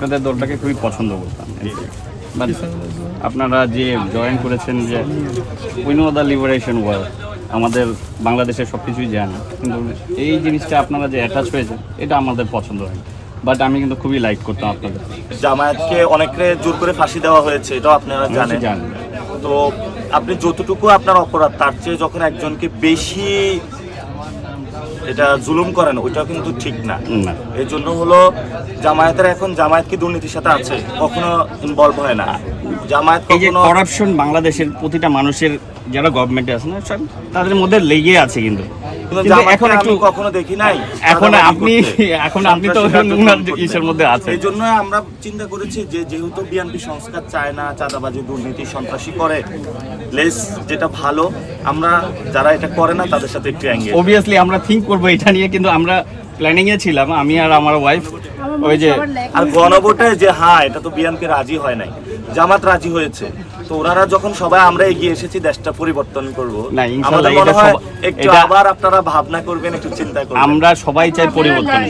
আপনাদের দলটাকে খুবই পছন্দ করতাম, বাট আপনারা যে জয়েন করেছেন যে we know the liberation war, আমাদের বাংলাদেশের সব কিছুই জানি, কিন্তু এই জিনিসটা আপনারা যে অ্যাটাচ হয়েছে এটা আমাদের পছন্দ হয়, বাট আমি কিন্তু খুবই লাইক করতাম আপনাদের। জামায়াতকে অনেকে জোর করে ফাঁসি দেওয়া হয়েছে, এটাও আপনারা জানেন। তো আপনি যতটুকু আপনার অপরাধ, তার চেয়ে যখন একজনকে বেশি এটা জুলুম করেন, ওইটাও কিন্তু ঠিক না। এই জন্য হলো জামায়াতের এখন জামায়াত কি দুর্নীতির সাথে আছে? কখনো ইনভলভ হয় না জামায়াত। এই যে করাপশন বাংলাদেশের প্রতিটা মানুষের যারা গভর্নমেন্টে আছে না সব তাদের মধ্যে লেগে আছে, কিন্তু এখন একটু কখনো দেখি নাই। এখন আপনি তো ইসের মধ্যে আছে। এই জন্য আমরা চিন্তা করেছি যে যেহেতু বিএনপি সংস্কার চায় না, চাঁদাবাজি দুর্নীতি সন্ত্রাসী করে, লেস যেটা ভালো, আমরা যারা এটা করে না তাদের সাথে একটু এঙ্গেজ। অবভিয়াসলি আমরা থিঙ্ক করবো এটা নিয়ে, কিন্তু আমরা প্ল্যানিং এ ছিলাম, আমি আর আমার ওয়াইফ। ওই যে আর গণভোটে যে হ্যাঁ এটা তো বিএনপি রাজি হয় নাই, জামাত রাজি হয়েছে। তো ওনারা যখন সবাই আমরা এগিয়ে এসেছি দেশটা পরিবর্তন করব, আমাদের মনে হয় একটু আবার আপনারা ভাবনা করবেন, একটু চিন্তা করবেন। আমরা সবাই চাই পরিবর্তন।